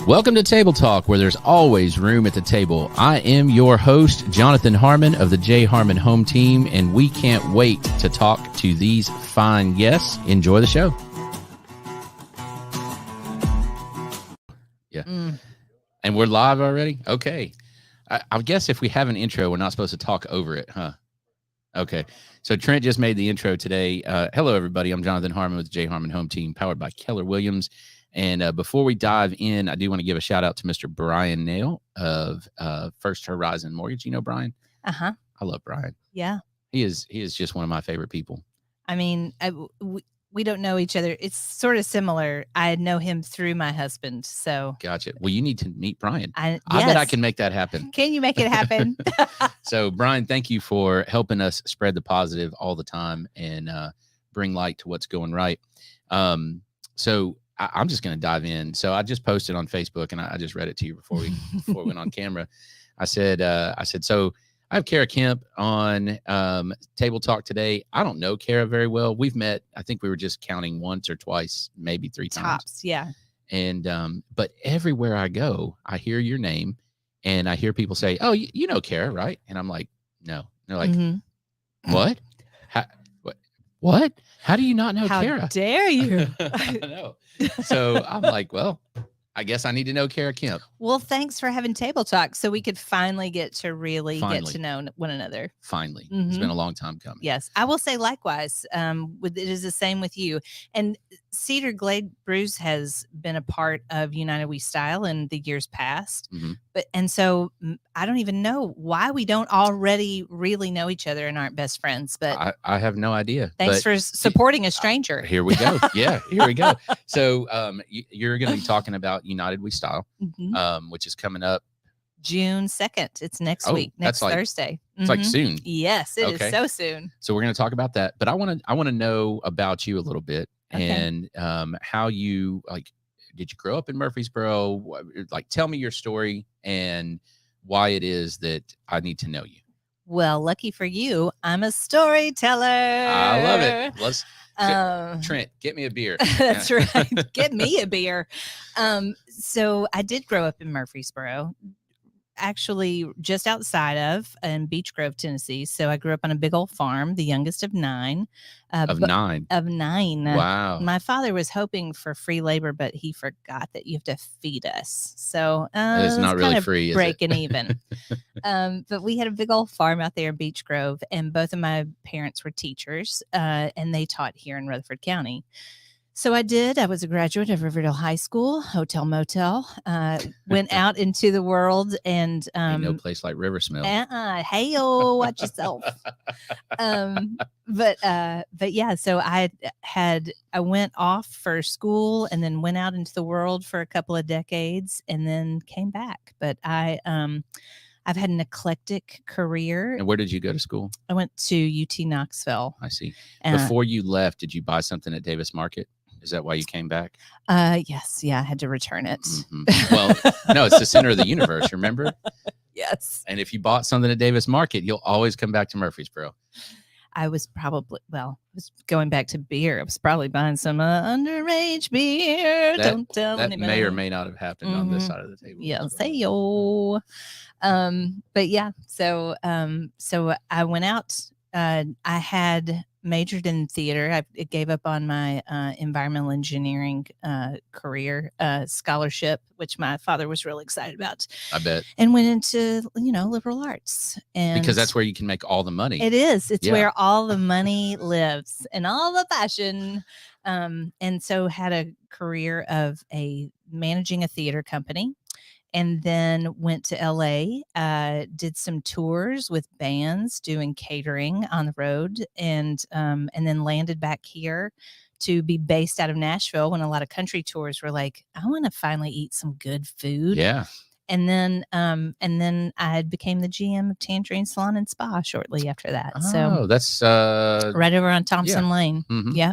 Welcome to Table Talk, where there's always room at the table. I am your host, Jonathan Harmon of the J. Harmon Home Team, and we can't wait to talk to these fine guests. Enjoy the show. Yeah. And we're live already? Okay. I guess if we have an intro, we're not supposed to talk over it, huh? Okay. So Trent just made the intro today. Hello, everybody. I'm Jonathan Harmon with the J. Harmon Home Team, powered by Keller Williams. And before we dive in, I do want to give a shout out to Mr. Brian Nail of First Horizon Mortgage. You know Brian? Uh-huh. I love Brian. Yeah. He is just one of my favorite people. I mean, we don't know each other. It's sort of similar. I know him through my husband. So gotcha. Well, you need to meet Brian. Yes. I bet I can make that happen. Can you make it happen? So, Brian, thank you for helping us spread the positive all the time and bring light to what's going right. So I'm just going to dive in. So I just posted on Facebook, and I just read it to you before we went on camera. I said, so I have Kara Kemp on Table Talk today. I don't know Kara very well. We've met, I think we were just counting once or twice, maybe three times. Tops, yeah. And but everywhere I go, I hear your name, and I hear people say, "Oh, you know Kara, right?" And I'm like, "No." And they're like, "What? What? How do you not know Kara? How dare you?" I know. So I'm like, well, I guess I need to know Kara Kemp. Well, thanks for having Table Talk so we could finally get to get to know one another. Finally. It's been a long time coming. Yes. I will say likewise. It is the same with you. And Cedar Glade Brews has been a part of United We Style in the years past. And so I don't even know why we don't already really know each other and aren't best friends. But I have no idea. Thanks for supporting a stranger. Here we go. Yeah, here we go. So you're going to be talking about United We Style, which is coming up June 2nd. It's next week, next Thursday. It's like soon. Yes, it is so soon. So we're going to talk about that. But I want to know about you a little bit and how you did you grow up in Murfreesboro? Like, tell me your story and why it is that I need to know you. Well, lucky for you, I'm a storyteller. I love it. Let's Trent, get me a beer. That's right. Get me a beer. So I did grow up in Murfreesboro, actually just outside of in Beech Grove, Tennessee. So I grew up on a big old farm, the youngest of nine. Of nine. Wow. My father was hoping for free labor, but he forgot that you have to feed us. So it's not really free, breaking even. But we had a big old farm out there in Beech Grove, and both of my parents were teachers, and they taught here in Rutherford County. So I did. I was a graduate of Riverdale High School, Hotel Motel, went out into the world and ain't no place like River Smell. Hey-o, watch yourself. But yeah, so I went off for school and then went out into the world for a couple of decades and then came back. But I've had an eclectic career. And where did you go to school? I went to UT Knoxville. I see. Before you left, did you buy something at Davis Market? Is that why you came back? Yes. Yeah, I had to return it. Well, no, it's the center of the universe, remember? Yes. And if you bought something at Davis Market, you'll always come back to Murfreesboro. I was going back to beer. I was probably buying some underage beer. Don't tell anybody. That may or may not have happened on this side of the table. Yeah, say yo. But yeah, so I went out. I had majored in theater. I gave up on my environmental engineering career scholarship, which my father was really excited about. I bet. And went into, liberal arts. And because that's where you can make all the money. It is. It's where all the money lives and all the passion. And so had a career of managing a theater company. And then went to LA, did some tours with bands, doing catering on the road, and then landed back here to be based out of Nashville when a lot of country tours were like, I want to finally eat some good food. Yeah. And then I became the GM of Tangerine Salon and Spa shortly after that. Oh, so that's right over on Thompson Lane. Yeah.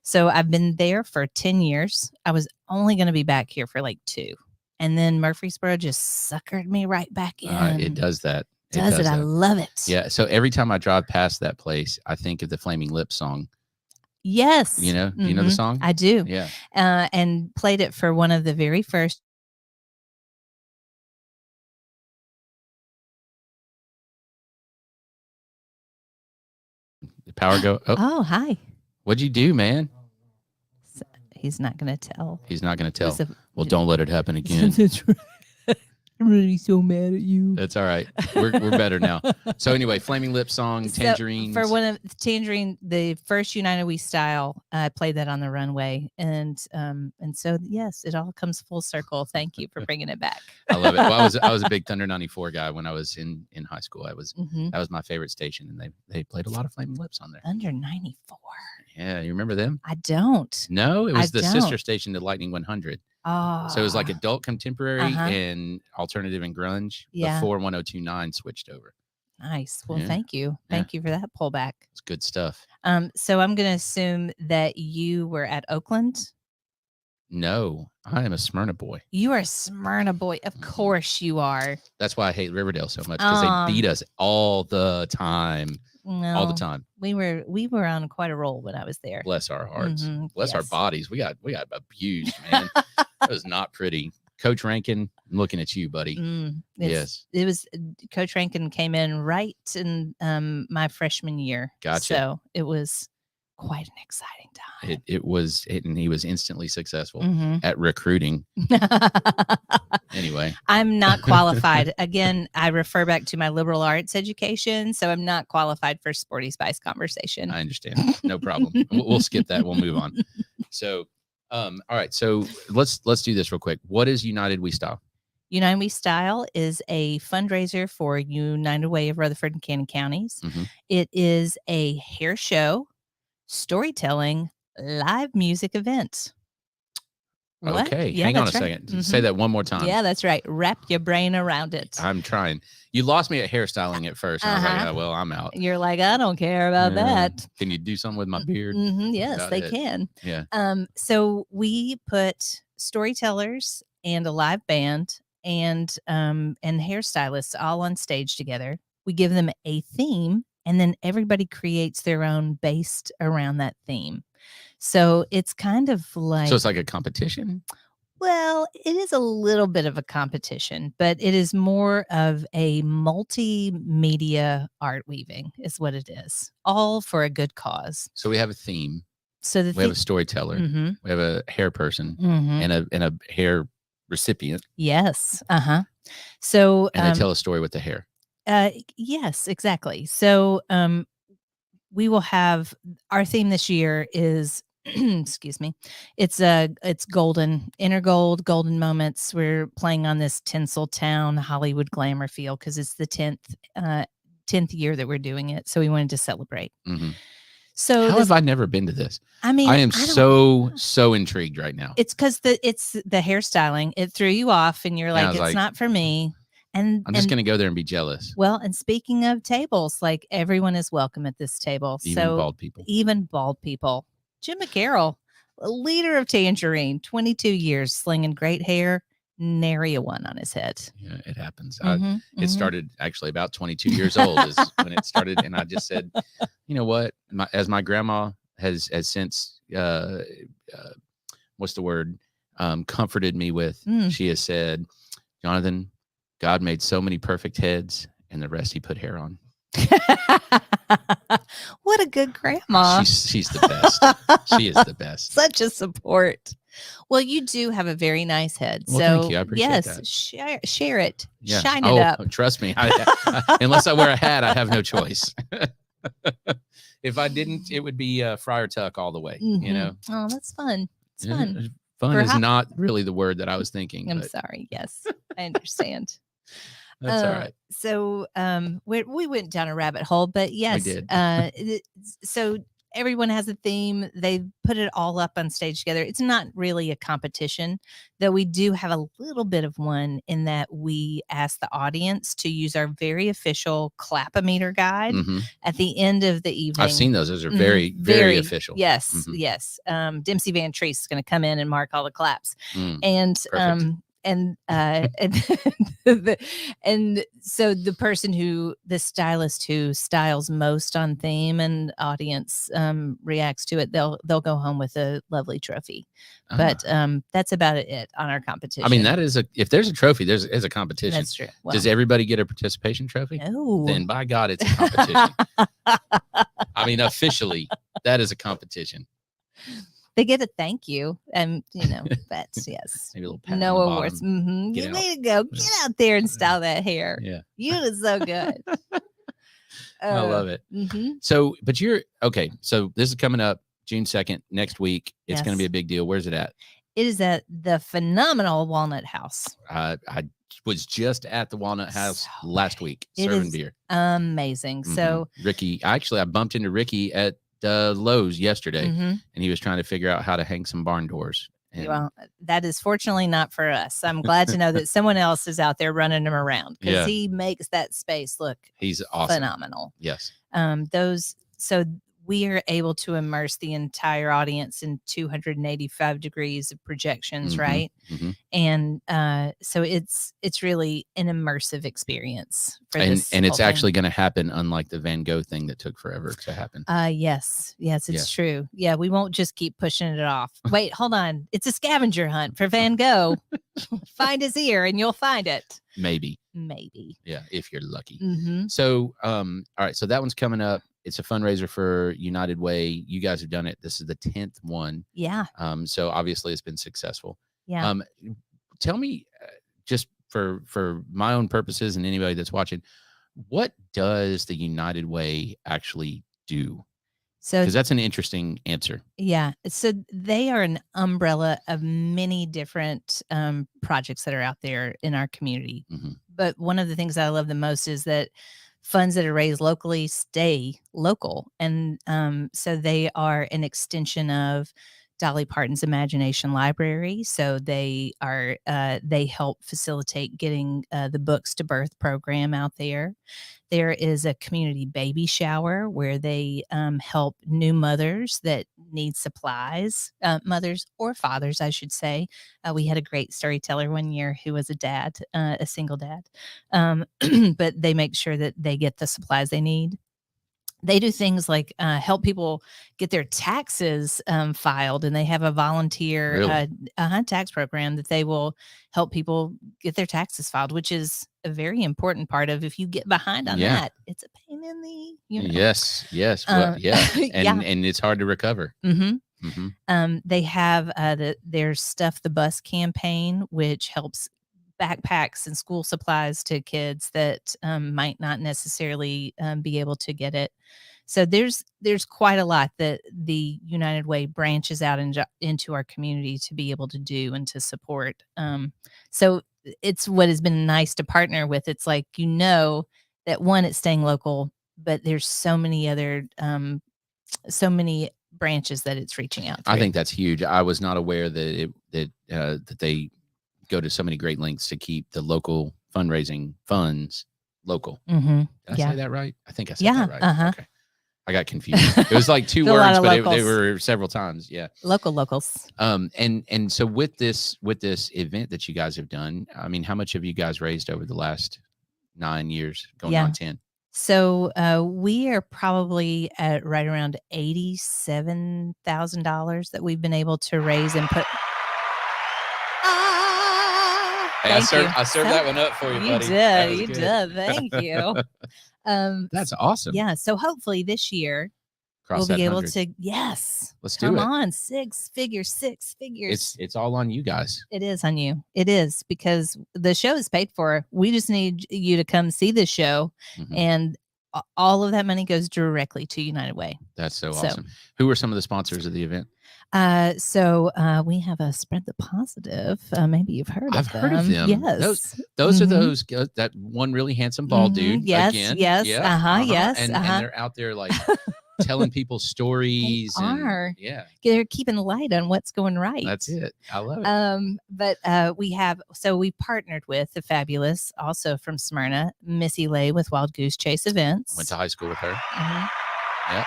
So I've been there for 10 years. I was only going to be back here for like 2. And then Murfreesboro just suckered me right back in. It does that. Does it? I love it. Yeah. So every time I drive past that place, I think of the Flaming Lips song. Yes. Do you know the song? I do. Yeah. And played it for one of the very first power go? Oh, Oh, hi. what'd you do, man? So he's not going to tell. He's not going to tell. It was Well, don't let it happen again. I'm really so mad at you. That's all right. We're better now. So anyway, Flaming Lips song, Tangerines. So for one of Tangerine, the first United We Style, I played that on the runway, and so yes, it all comes full circle. Thank you for bringing it back. I love it. Well, I was a big Thunder 94 guy when I was in high school. That was my favorite station, and they played a lot of Flaming Lips on there. Thunder 94. Yeah, you remember them? I don't. No, it was the sister station to Lightning 100. Oh. So it was like adult contemporary and alternative and grunge before 1029 switched over. Nice. Well, thank you. Thank you for that pullback. It's good stuff. So I'm going to assume that you were at Oakland. No, I am a Smyrna boy. You are a Smyrna boy. Of course you are. That's why I hate Riverdale so much, because they beat us all the time. No, all the time. We were on quite a roll when I was there. Bless our hearts. Bless our bodies. We got abused, man. It was not pretty. Coach Rankin, I'm looking at you, buddy. Yes. It was Coach Rankin came in right in my freshman year. Gotcha. So it was quite an exciting time. It was, and he was instantly successful at recruiting. Anyway, I'm not qualified. Again, I refer back to my liberal arts education, so I'm not qualified for Sporty Spice conversation. I understand. No problem. We'll skip that. We'll move on. So, all right. So let's do this real quick. What is United We Style? United We Style is a fundraiser for United Way of Rutherford and Cannon counties. It is a hair show, storytelling, live music event. What? Okay, yeah, hang on a right. second. Say that one more time. Yeah, that's right. Wrap your brain around it. I'm trying. You lost me at hairstyling at first. And I was like, oh, well, I'm out. You're like, I don't care about that. Can you do something with my beard? Yes, they can. Yeah. So we put storytellers and a live band and hairstylists all on stage together. We give them a theme, and then everybody creates their own based around that theme. So it's kind of like... So it's like a competition? Well, it is a little bit of a competition, but it is more of a multimedia art weaving is what it is. All for a good cause. So we have a theme. So we have a storyteller. We have a hair person and a hair recipient. Yes. So and they tell a story with the hair. Yes, exactly. So we will have our theme this year is excuse me. It's golden, inner golden moments. We're playing on this Tinseltown Hollywood glamour feel because it's the 10th year that we're doing it. So we wanted to celebrate. So how have I never been to this? I mean, I am so intrigued right now. It's because it's the hairstyling. It threw you off, and you're like, it's not for me. And I'm just going to go there and be jealous. Well, and speaking of tables, like everyone is welcome at this table. Even bald people. Even bald people. Jim McCarroll, leader of Tangerine, 22 years, slinging great hair, nary a one on his head. Yeah, it happens. It started actually about 22 years old is when it started. And I just said, you know what? As my grandma has since, what's the word? Comforted me with, she has said, Jonathan, God made so many perfect heads and the rest he put hair on. What a good grandma. She's the best. She is the best. Such a support. Well, you do have a very nice head. Well, so thank you. I appreciate that. Share it. Yeah. Shine it up. Trust me. Unless I wear a hat, I have no choice. If I didn't, it would be Friar Tuck all the way. You know? Oh, that's fun. It's fun. Fun is not really the word that I was thinking. I'm sorry. Yes, I understand. That's all right. So we went down a rabbit hole, but yes, we did. So everyone has a theme. They put it all up on stage together. It's not really a competition, though we do have a little bit of one in that we ask the audience to use our very official clap-o-meter guide at the end of the evening. I've seen those. Those are very, very official. Yes, yes. Dempsey Van Treese is going to come in and mark all the claps. And and and so the stylist who styles most on theme and audience reacts to it, they'll go home with a lovely trophy. But that's about it on our competition. I mean, that is if there's a trophy, there's a competition. That's true. Well, does everybody get a participation trophy? No. Then by God, it's a competition. I mean, officially, that is a competition. They get a thank you, and that's yes. Maybe a little pat no on the awards. bottom. You way to go! Get out there and style that hair. Yeah, you did so good. I love it. So, but you're okay. So this is coming up June 2nd next week. It's going to be a big deal. Where's it at? It is at the phenomenal Walnut House. I was just at the Walnut House last week serving beer. Amazing. So Ricky, I bumped into Ricky at Lowe's yesterday, and he was trying to figure out how to hang some barn doors. And well, that is fortunately not for us. I'm glad to know that someone else is out there running them around, because he makes that space look he's awesome. Phenomenal. Yes. So we are able to immerse the entire audience in 285 degrees of projections, right? And so it's really an immersive experience for this. And it's actually going to happen, unlike the Van Gogh thing that took forever to happen. Yes, it's true. Yeah, we won't just keep pushing it off. Wait, hold on. It's a scavenger hunt for Van Gogh. Find his ear and you'll find it. Maybe. Yeah, if you're lucky. So, all right. So that one's coming up. It's a fundraiser for United Way. You guys have done it. This is the 10th one. Yeah. So obviously it's been successful. Yeah. Tell me, just for my own purposes and anybody that's watching, what does the United Way actually do? So, because that's an interesting answer. Yeah. So they are an umbrella of many different projects that are out there in our community. But one of the things I love the most is that funds that are raised locally stay local. And so they are an extension of Dolly Parton's Imagination Library. So they help facilitate getting the Books to Birth program out there. There is a community baby shower where they help new mothers that need supplies, mothers or fathers, I should say. We had a great storyteller one year who was a dad, a single dad, but they make sure that they get the supplies they need. They do things like help people get their taxes filed, and they have a volunteer tax program that they will help people get their taxes filed, which is a very important part of, if you get behind on that, it's a pain in the, Yes. Well, and it's hard to recover. They have their Stuff the Bus campaign, which helps backpacks and school supplies to kids that might not necessarily be able to get it. So there's quite a lot that the United Way branches out into our community to be able to do and to support. So it's what has been nice to partner with. It's like, that one, it's staying local, but there's so many other so many branches that it's reaching out to. I think that's huge. I was not aware that that they go to so many great lengths to keep the local fundraising funds local. Did I say that right? I think I said that right. Okay. I got confused. It was like two words, but they were several times. Yeah. Locals. And so with this event that you guys have done, I mean, how much have you guys raised over the last 9 years, going on 10? So we are probably at right around $87,000 that we've been able to raise and put. Hey, I served that one up for you, buddy. You did. Thank you. That's awesome. Yeah. So hopefully this year we'll be able to. Yes. Let's do it. Come on, six figures. It's all on you guys. It is on you. It is, because the show is paid for. We just need you to come see the show, and all of that money goes directly to United Way. That's so awesome. Who are some of the sponsors of the event? So we have a Spread the Positive. Maybe you've heard of them. I've heard of them. Yes. Those are those, that one really handsome bald dude. Yes. Again. Yes. Yeah. Yes. And they're out there like telling people stories. They're keeping the light on what's going right. That's it. I love it. But we partnered with the fabulous, also from Smyrna, Missy Lay with Wild Goose Chase Events. Went to high school with her. Yeah.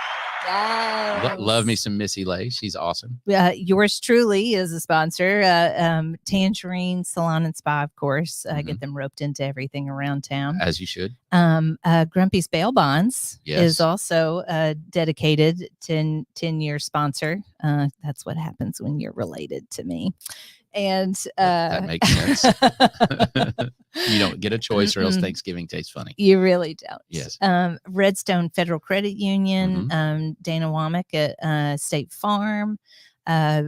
Love me Yes. some Missy Lay. She's awesome. Yours truly is a sponsor. Tangerine Salon and Spa, of course. I get them roped into everything around town. As you should. Grumpy's Bail Bonds is Yes. also a dedicated 10-year sponsor. That's what happens when you're related to me. And That makes sense. You don't get a choice, or else Thanksgiving tastes funny. You really don't. Yes. Redstone Federal Credit Union, Dana Womack at State Farm,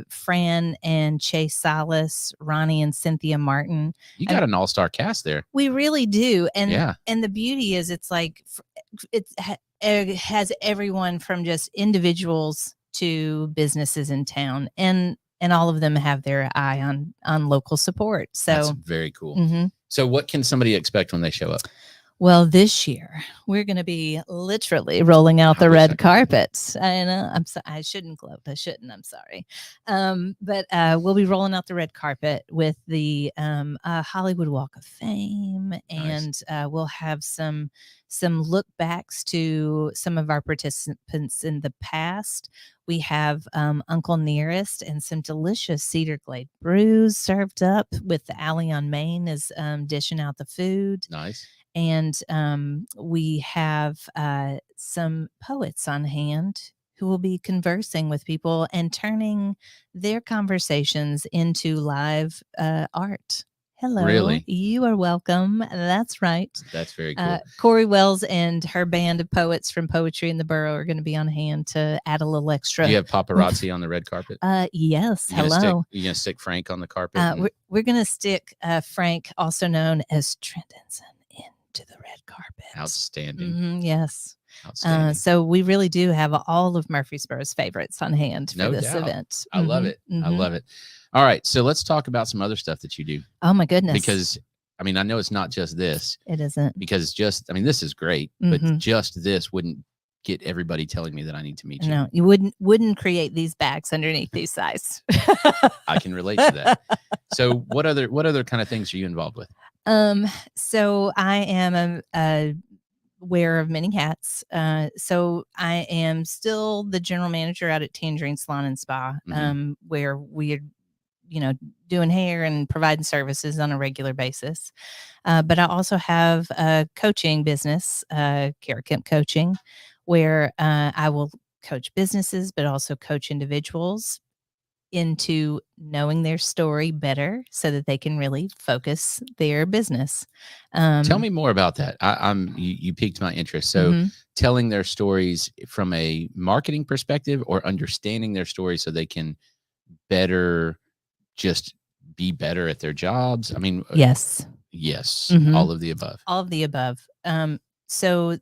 Fran and Chase Silas, Ronnie and Cynthia Martin. You got an all-star cast there. We really do. And yeah. And the beauty is it's like it has everyone from just individuals to businesses in town, and all of them have their eye on local support. So that's very cool. So what can somebody expect when they show up? Well, this year we're going to be literally rolling out the red carpet. I know. I shouldn't gloat. I shouldn't. I'm sorry. But we'll be rolling out the red carpet with the Hollywood Walk of Fame, and we'll have some look backs to some of our participants in the past. We have Uncle Nearest and some delicious Cedar Glade brews served up with the Alley on Main is dishing out the food. Nice. And we have some poets on hand who will be conversing with people and turning their conversations into live art. Hello. Really? You are welcome. That's right. That's very cool. Corey Wells and her band of poets from Poetry in the Borough are going to be on hand to add a little extra. Do you have paparazzi on the red carpet? Yes. You're Hello. You're going to stick Frank on the carpet? We're going to stick Frank, also known as Trent Ensign, into the red carpet. Outstanding. Yes. Outstanding. So we really do have all of Murfreesboro's favorites on hand for this event. I love it. I love it. All right. So let's talk about some other stuff that you do. Oh, my goodness. Because, I mean, I know it's not just this. It isn't. Because this is great, but just this wouldn't get everybody telling me that I need to meet you. No, you wouldn't create these bags underneath these size. I can relate to that. So what other kind of things are you involved with? So I am a wearer of many hats. So I am still the general manager out at Tangerine Salon and Spa, where we're, doing hair and providing services on a regular basis. But I also have a coaching business, Kara Kemp Coaching, where I will coach businesses, but also coach individuals into knowing their story better so that they can really focus their business. Tell me more about that. You piqued my interest. So telling their stories from a marketing perspective, or understanding their story so they can better just be better at their jobs. I mean, yes, all of the above. All of the above. So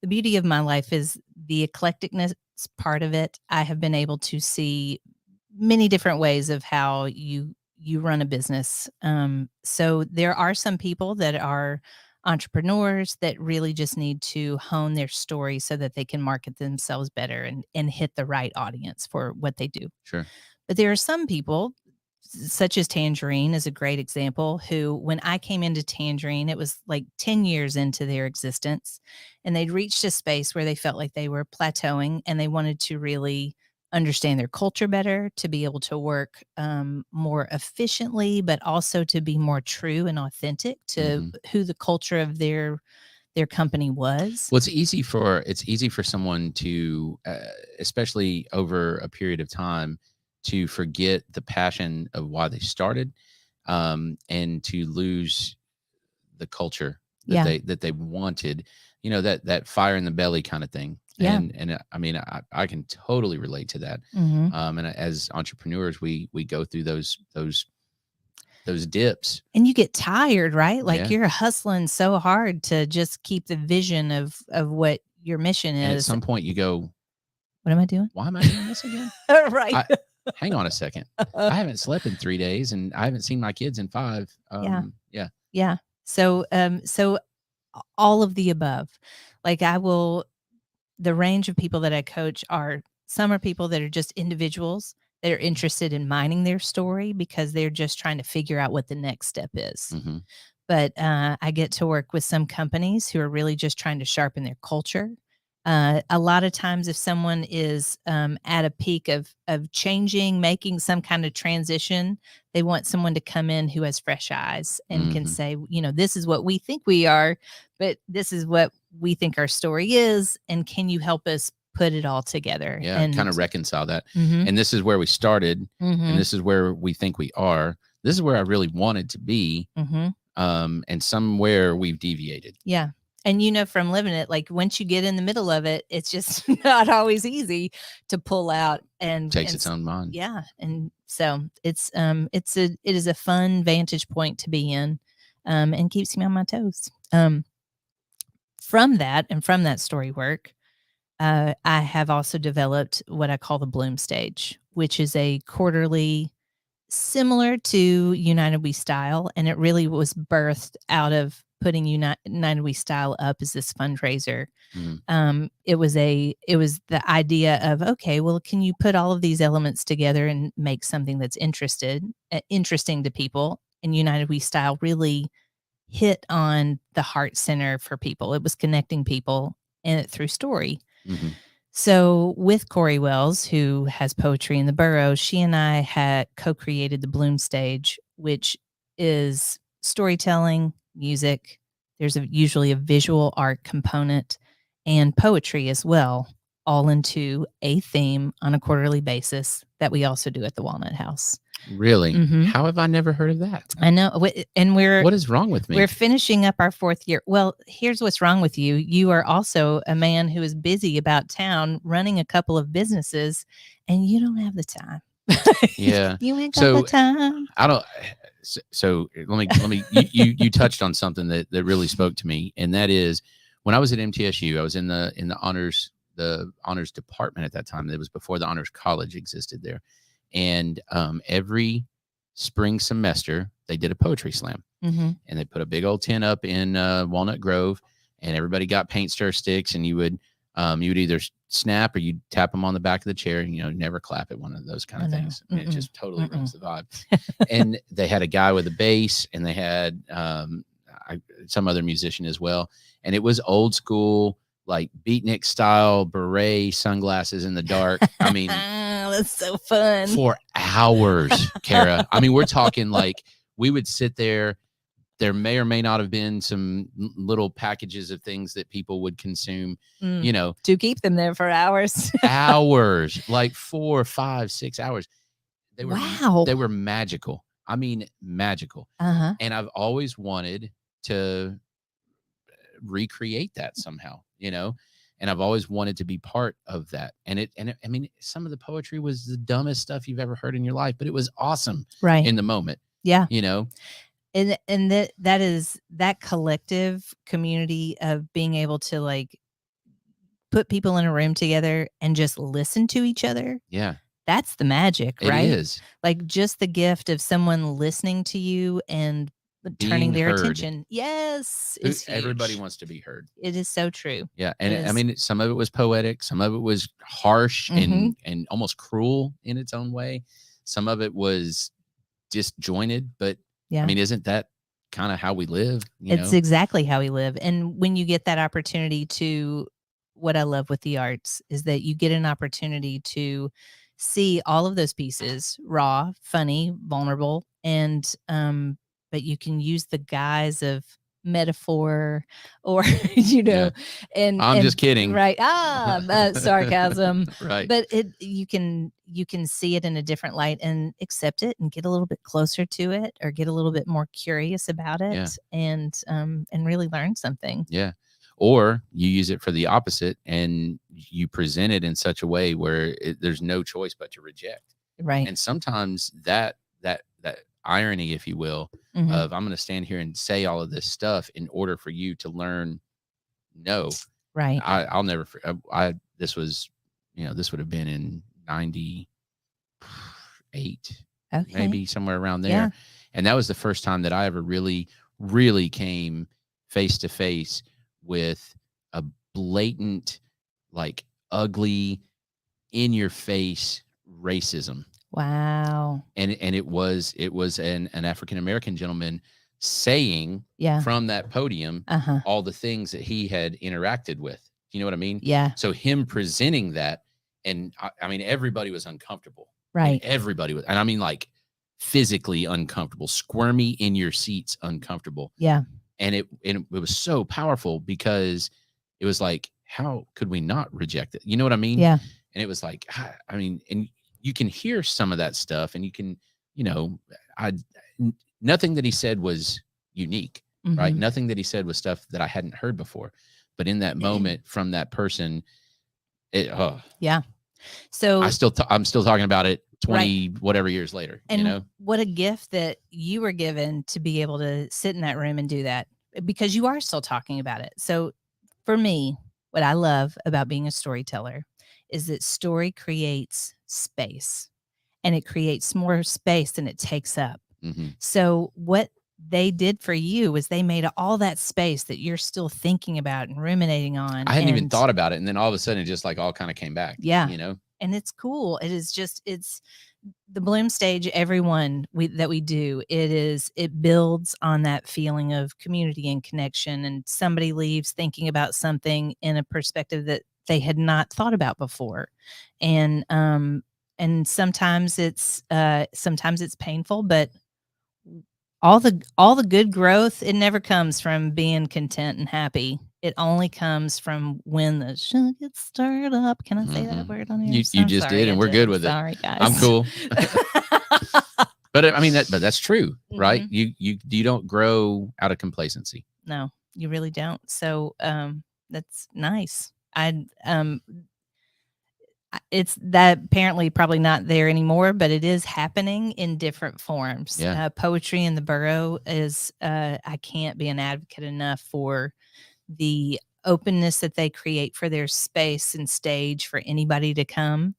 the beauty of my life is the eclecticness part of it. I have been able to see many different ways of how you run a business. So there are some people that are entrepreneurs that really just need to hone their story so that they can market themselves better and hit the right audience for what they do. Sure. But there are some people, such as Tangerine is a great example, who, when I came into Tangerine, it was like 10 years into their existence, and they'd reached a space where they felt like they were plateauing, and they wanted to really understand their culture better, to be able to work more efficiently, but also to be more true and authentic to who the culture of their company was. Well, it's easy for someone to, especially over a period of time, to forget the passion of why they started, and to lose the culture that they wanted, that fire in the belly kind of thing. Yeah. And I mean, I can totally relate to that. And as entrepreneurs, we go through those dips, and you get tired, right? Like you're hustling so hard to just keep the vision of what your mission is. And at some point you go, what am I doing? Why am I doing this again? Right. Hang on a second. I haven't slept in 3 days, and I haven't seen my kids in 5. Yeah. So all of the above. Like the range of people that I coach some are people that are just individuals that are interested in mining their story because they're just trying to figure out what the next step is. But I get to work with some companies who are really just trying to sharpen their culture. A lot of times, if someone is at a peak of changing, making some kind of transition, they want someone to come in who has fresh eyes and can say, this is what we think we are, but this is what we think our story is, and can you help us put it all together? Yeah, And kind of reconcile that. Mhm. And this is where we started, Mhm. and this is where we think we are. This is where I really wanted to be, Mhm. and somewhere we've deviated. Yeah. And from living it, like once you get in the middle of it, it's just not always easy to pull out Takes its own mind. yeah. And so it is a fun vantage point to be in, and keeps me on my toes. From that and from that story work, I have also developed what I call the Bloom Stage, which is a quarterly similar to United We Style, and it really was birthed out of putting United We Style up as this fundraiser. It was the idea of, okay, well, can you put all of these elements together and make something that's interesting to people? And United We Style really hit on the heart center for people. It was connecting people through story. Mm-hmm. So with Corey Wells, who has Poetry in the Burrow, she and I had co-created the Bloom Stage, which is storytelling, music. There's usually a visual art component and poetry as well, all into a theme on a quarterly basis that we also do at the Walnut House. Really? Mm-hmm. How have I never heard of that? I know. And what is wrong with me? We're finishing up our 4th year. Well, here's what's wrong with you. You are also a man who is busy about town running a couple of businesses, and you don't have the time. Yeah. You ain't got the time. I don't. So let me. You touched on something that really spoke to me, and that is when I was at MTSU, I was in the honors department at that time. It was before the honors college existed there. And every spring semester, they did a poetry slam. Mm-hmm. And they put a big old tent up in Walnut Grove, and everybody got paint stir sticks, and you would either snap or you'd tap them on the back of the chair, and never clap at one of those kind of things. And it just totally ruins the vibe. And they had a guy with a bass, and they had some other musician as well. And it was old school, like beatnik style, beret, sunglasses in the dark. I mean, that's so fun. For hours, Kara. I mean, we're talking like we would sit there. There may or may not have been some little packages of things that people would consume, to keep them there for hours. Hours, like 4, 5, 6 hours. They were wow. They were magical. I mean, magical. Uh-huh. And I've always wanted to recreate that somehow, and I've always wanted to be part of that. And I mean, some of the poetry was the dumbest stuff you've ever heard in your life, but it was awesome, right, in the moment. Yeah. And that is that collective community of being able to like put people in a room together and just listen to each other. Yeah. That's the magic, right? It is. Like just the gift of someone listening to you and turning their attention. Yes. Everybody wants to be heard. It is so true. Yeah. And I mean, some of it was poetic. Some of it was harsh and almost cruel in its own way. Some of it was disjointed, but I mean, isn't that kind of how we live? It's exactly how we live. And when you get that opportunity to, what I love with the arts is that you get an opportunity to see all of those pieces, raw, funny, vulnerable, and but you can use the guise of metaphor or and I'm just kidding, right? Sarcasm, right? But you can see it in a different light and accept it and get a little bit closer to it or get a little bit more curious about it and really learn something. Yeah. Or you use it for the opposite and you present it in such a way where there's no choice but to reject. Right. And sometimes that irony, if you will, of I'm going to stand here and say all of this stuff in order for you to learn. No. Right. I'll never. This was, this would have been in 98, maybe somewhere around there. Yeah. And that was the first time that I ever really, really came face to face with a blatant, like ugly, in your face racism. Wow. And it was an African-American gentleman saying from that podium all the things that he had interacted with. You know what I mean? Yeah. So him presenting that, and I mean, everybody was uncomfortable. I mean, Right. everybody was, and I mean, like physically uncomfortable, squirmy in your seats, uncomfortable. Yeah. And it was so powerful because it was like, how could we not reject it? You know what I mean? Yeah. And it was like, I mean, and you can hear some of that stuff, and you can, you know, nothing that he said was unique, right? Mhm. Nothing that he said was stuff that I hadn't heard before. But in that moment, from that person, it, Yeah. So I'm still talking about it 20 right. whatever years later, you And know? what a gift that you were given to be able to sit in that room and do that, because you are still talking about it. So for me, what I love about being a storyteller is that story creates space, and it creates more space than it takes up. Mm-hmm. So what they did for you was they made all that space that you're still thinking about and ruminating on. I hadn't even thought about it. And then all of a sudden it just like all kind of came back. Yeah. You know? And it's cool. It is just, it's the Bloom stage, everyone that we do, it builds on that feeling of community and connection, and somebody leaves thinking about something in a perspective that they had not thought about before. And sometimes it's painful, but all the good growth, it never comes from being content and happy. It only comes from when the shit gets stirred up. Can I say that word on here? You just did, and we're good with it. Sorry, guys. I'm cool. But I mean, but that's true, right? You don't grow out of complacency. No, you really don't. So that's nice. It's that apparently probably not there anymore, but it is happening in different forms. Yeah. Poetry in the Borough is, I can't be an advocate enough for the openness that they create for their space and stage for anybody to come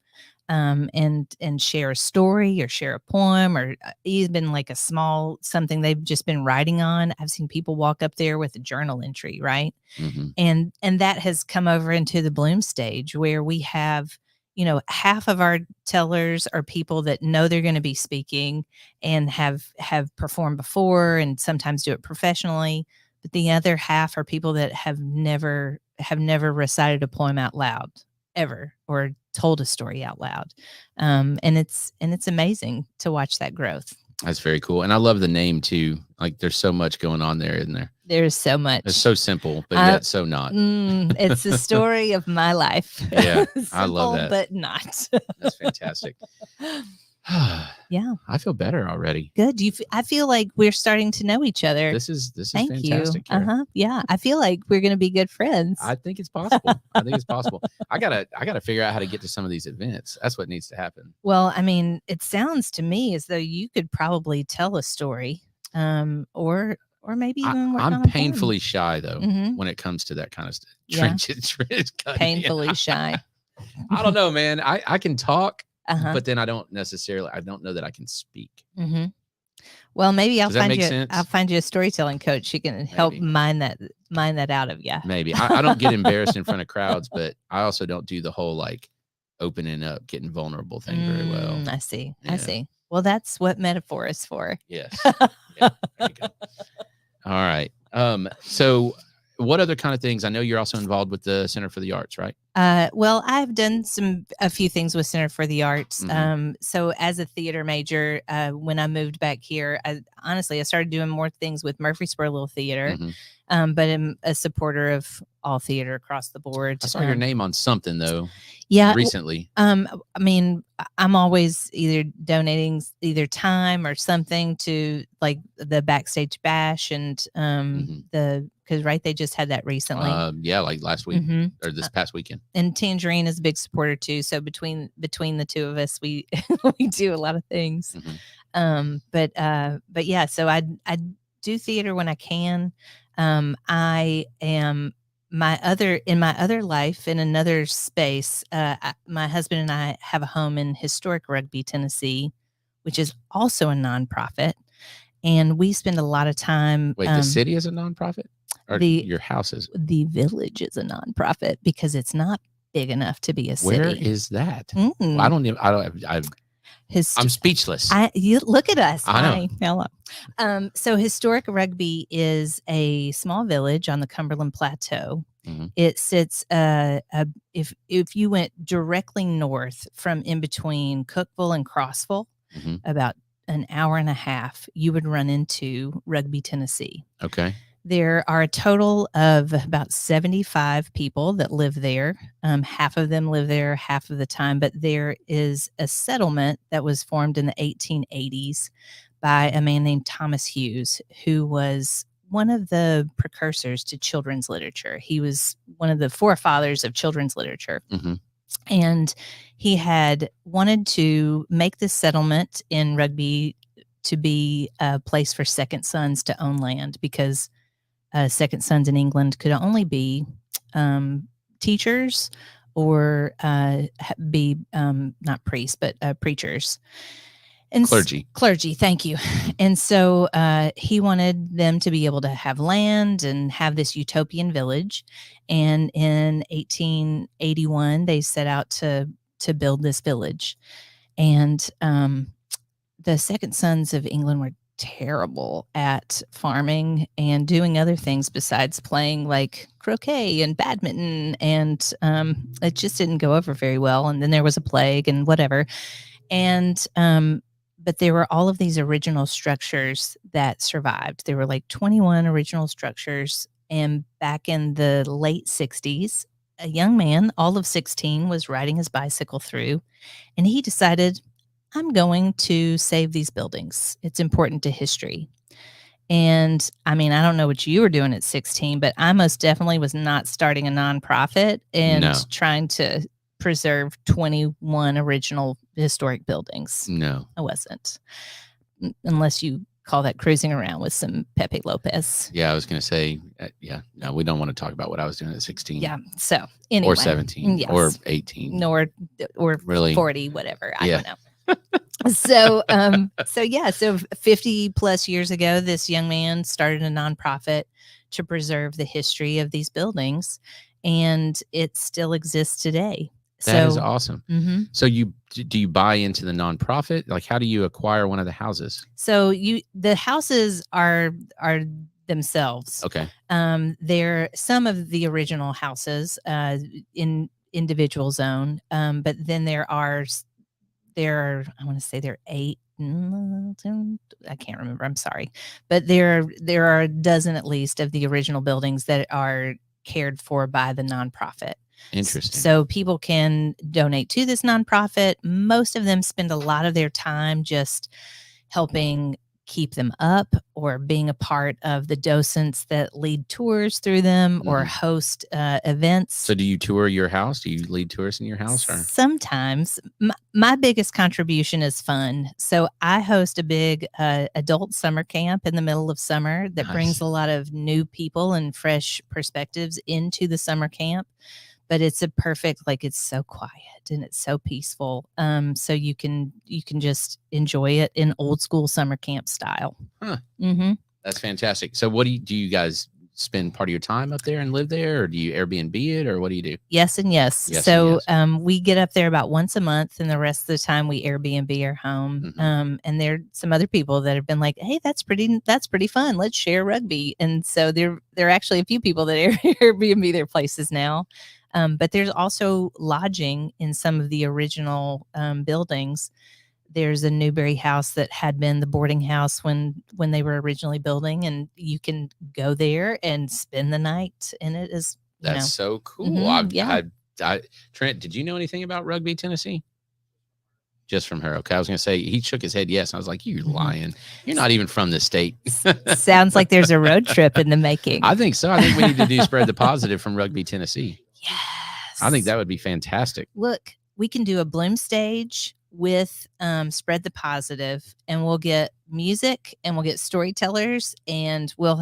and share a story or share a poem, or even like a small something they've just been writing on. I've seen people walk up there with a journal entry, right? Mm-hmm. And that has come over into the Bloom stage, where we have, you know, half of our tellers are people that know they're going to be speaking and have performed before and sometimes do it professionally, but the other half are people that have never recited a poem out loud ever, or told a story out loud. And it's amazing to watch that growth. That's very cool. And I love the name too. Like there's so much going on there, isn't there? There's so much. It's so simple, but yet so not. It's the story of my life. Yeah. Simple, I love that. But not. That's fantastic. Yeah. I feel better already. Good. I feel like we're starting to know each other. This is Thank fantastic. You. Yeah. I feel like we're going to be good friends. I think it's possible. I gotta figure out how to get to some of these events. That's what needs to happen. Well, I mean, it sounds to me as though you could probably tell a story, or maybe even work I'm on a painfully poem. shy though when it comes to that kind of stuff. Yeah. Painfully shy. I don't know, man. I can talk. But then I don't know that I can speak. Mm-hmm. Well, maybe I'll find you a storytelling coach who can help mine that out of you. Maybe. I don't get embarrassed in front of crowds, but I also don't do the whole like opening up, getting vulnerable thing very well. I see. Yeah. I see. Well, that's what metaphor is for. Yes. Yeah, there you go. All right. So what other kind of things? I know you're also involved with the Center for the Arts, right? Well, I've done a few things with Center for the Arts. Mm-hmm. So as a theater major, when I moved back here, I started doing more things with Murfreesboro Little Theater. Mm-hmm. But I'm a supporter of all theater across the board. I saw your name on something though. Yeah. Recently. I mean, I'm always either donating either time or something to like the Backstage Bash and because they just had that recently. Yeah, like last week or this past weekend. And Tangerine is a big supporter too. So between the two of us, we we do a lot of things. Mm-hmm. But yeah, so I do theater when I can. I am in my other life in another space. My husband and I have a home in historic Rugby, Tennessee, which is also a nonprofit, and we spend a lot of time. Wait, the city is a nonprofit, or your house is? The village is a nonprofit because it's not big enough to be a city. Where is that? Well, I'm speechless. You look at us. I know. Hello. So historic Rugby is a small village on the Cumberland Plateau, It sits if you went directly north from in between Cookville and Crossville, about an hour and a half, you would run into Rugby, Tennessee. Okay. There are a total of about 75 people that live there. Half of them live there half of the time, but there is a settlement that was formed in the 1880s by a man named Thomas Hughes, who was one of the precursors to children's literature. He was one of the forefathers of children's literature. And he had wanted to make this settlement in Rugby to be a place for second sons to own land, because second sons in England could only be teachers or be not priests, but preachers. And clergy, thank you. And so he wanted them to be able to have land and have this utopian village. And in 1881, they set out to build this village. And the second sons of England were terrible at farming and doing other things besides playing like croquet and badminton, and it just didn't go over very well. And then there was a plague and whatever, and but there were all of these original structures that survived. There were like 21 original structures, and back in the late 60s, a young man, all of 16, was riding his bicycle through, and he decided, I'm going to save these buildings. It's important to history. And I mean, I don't know what you were doing at 16, but I most definitely was not starting a nonprofit and trying to preserve 21 original historic buildings. No, I wasn't. Unless you call that cruising around with some Pepe Lopez. Yeah, I was going to say, no, we don't want to talk about what I was doing at 16. Yeah. So anyway. Or 17 or 18. Or really 40, whatever. I don't know. So 50 plus years ago, this young man started a nonprofit to preserve the history of these buildings, and it still exists today. That is awesome. So do you buy into the nonprofit? Like, how do you acquire one of the houses? So the houses are themselves. Okay. They're some of the original houses in individual zone, but then there are I want to say there are 8. I can't remember. I'm sorry, but there are a dozen at least of the original buildings that are cared for by the nonprofit. Interesting. So people can donate to this nonprofit. Most of them spend a lot of their time just helping keep them up, or being a part of the docents that lead tours through them, or host events. So do you tour your house? Do you lead tours in your house? Or? Sometimes. My biggest contribution is fun. So I host a big adult summer camp in the middle of summer that brings a lot of new people and fresh perspectives into the summer camp. But it's a perfect, like, it's so quiet and it's so peaceful. So you can just enjoy it in old school summer camp style. Huh. That's fantastic. So what do you guys spend part of your time up there and live there, or do you Airbnb it, or what do you do? Yes and yes. So we get up there about once a month, and the rest of the time we Airbnb our home. And there are some other people that have been like, hey, that's pretty fun. Let's share Rugby. And so there are actually a few people that Airbnb their places now. But there's also lodging in some of the original buildings. There's a Newberry house that had been the boarding house when they were originally building, and you can go there and spend the night. And it is so cool. Trent, did you know anything about Rugby, Tennessee? Just from her. Okay, I was gonna say, he shook his head yes. I was like, you're lying. You're not even from the state. Sounds like there's a road trip in the making. I think so. I think we need to do Spread the Positive from Rugby, Tennessee. Yes. I think that would be fantastic. Look, we can do a bloom stage with Spread the Positive, and we'll get music and we'll get storytellers, and we'll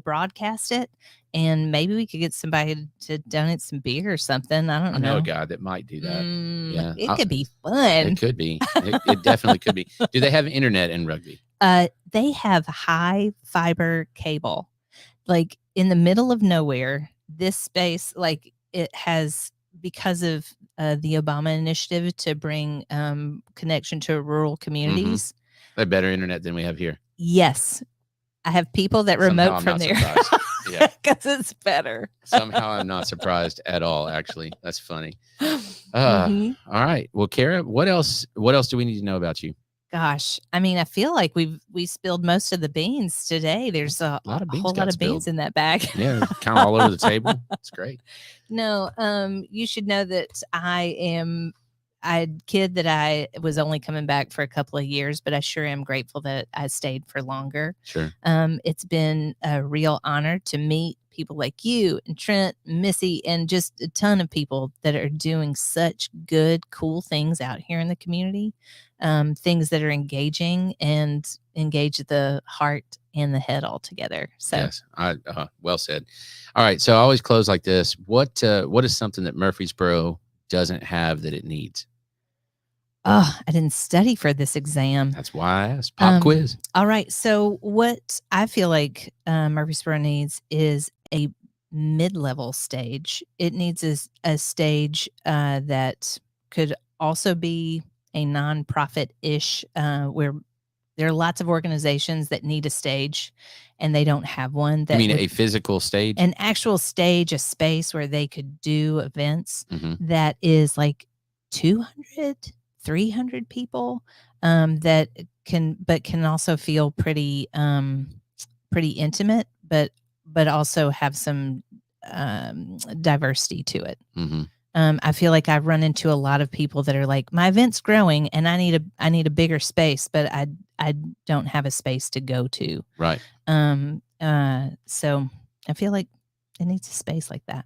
broadcast it, and maybe we could get somebody to donate some beer or something. I don't know. I know a guy that might do that. It could be fun. It could be. It definitely could be. Do they have internet in Rugby? They have high fiber cable, like in the middle of nowhere. This space, like, it has, because of the Obama initiative to bring connection to rural communities. They have better internet than we have here. Yes. I have people that remote from there. Yeah. because it's better. Somehow I'm not surprised at all, actually. That's funny. hmm All right. Well, Kara, what else do we need to know about you? Gosh, I mean, I feel like we spilled most of the beans today. There's A lot of beans whole lot got of beans spilled. in that bag. Yeah, kind of all over the table. It's great. No, you should know that I kid that I was only coming back for a couple of years, but I sure am grateful that I stayed for longer. Sure. It's been a real honor to meet people like you and Trent, Missy, and just a ton of people that are doing such good, cool things out here in the community. Things that are engaging and engage the heart and the head all together. So Yes, well said. All right, so I always close like this. What is something that Murfreesboro doesn't have that it needs? oh, I didn't study for this exam. That's why I asked. Pop quiz. All right. So, what I feel like Murfreesboro needs is a mid-level stage. It needs a stage that could also be a nonprofit-ish, where there are lots of organizations that need a stage, and they don't have one. You That mean would, a physical stage? an actual stage, a space where they could do events Mhm. that is like 200, 300 people, that can also feel pretty intimate, but also have some diversity to it. Mhm. I feel like I've run into a lot of people that are like, my event's growing and I need a bigger space, but I don't have a space to go to. Right. So I feel like it needs a space like that.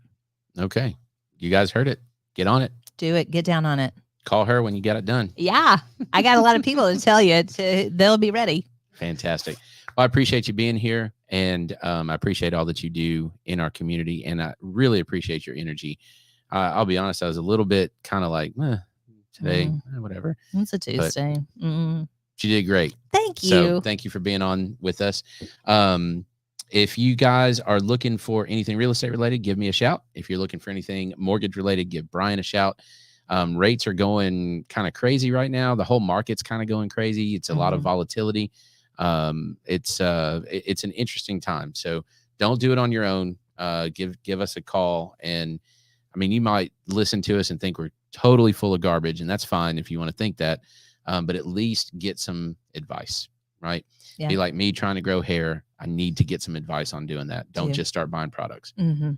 Okay. You guys heard it. Get on it. Do it. Get down on it. Call her when you get it done. Yeah. I got a lot of people to tell you they'll be ready. Fantastic. Well, I appreciate you being here, and I appreciate all that you do in our community, and I really appreciate your energy. I'll be honest, I was a little bit kind of like, today, whatever. It's a Tuesday. You did great. Thank you. So thank you for being on with us. If you guys are looking for anything real estate related, give me a shout. If you're looking for anything mortgage related, give Brian a shout. Rates are going kind of crazy right now. The whole market's kind of going crazy. It's a lot of volatility. It's an interesting time. So don't do it on your own. Give us a call. And I mean, you might listen to us and think we're totally full of garbage, and that's fine if you want to think that. But at least get some advice, right? Yeah. Be like me trying to grow hair. I need to get some advice on doing that. Don't just start buying products.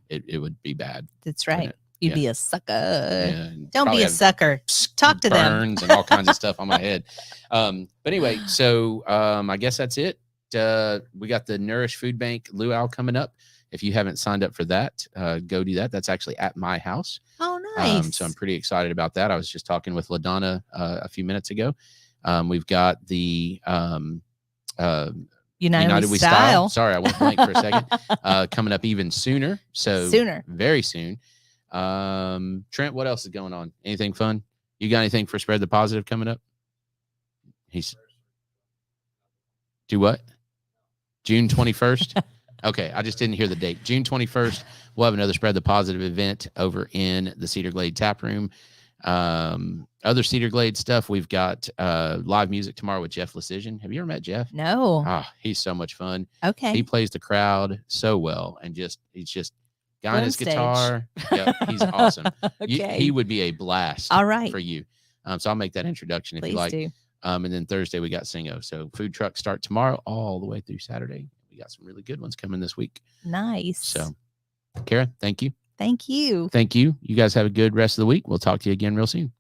It would be bad. That's right. You'd be a sucker. Yeah, don't be a sucker. Talk to them. Burns and all kinds of stuff on my head. But anyway, so I guess that's it. We got the Nourish Food Bank Luau coming up. If you haven't signed up for that, go do that. That's actually at my house. Oh, nice. So I'm pretty excited about that. I was just talking with LaDonna a few minutes ago. We've got the United We Style. Sorry, I went blank for a second. Coming up even sooner. So very soon. Trent, what else is going on? Anything fun? You got anything for Spread the Positive coming up? Do what? June 21st? Okay, I just didn't hear the date. June 21st, we'll have another Spread the Positive event over in the Cedar Glade Tap Room. Other Cedar Glade stuff, we've got live music tomorrow with Jeff Lecision. Have you ever met Jeff? No. He's so much fun. Okay. He plays the crowd so well, and he's just guy on his guitar. Yep, he's awesome. Okay. He would be a blast. All right. For you. So I'll make that introduction if you like. Do. And then Thursday we got Singo. So food trucks start tomorrow all the way through Saturday. We got some really good ones coming this week. Nice. So, Kara, thank you. Thank you. Thank you. You guys have a good rest of the week. We'll talk to you again real soon.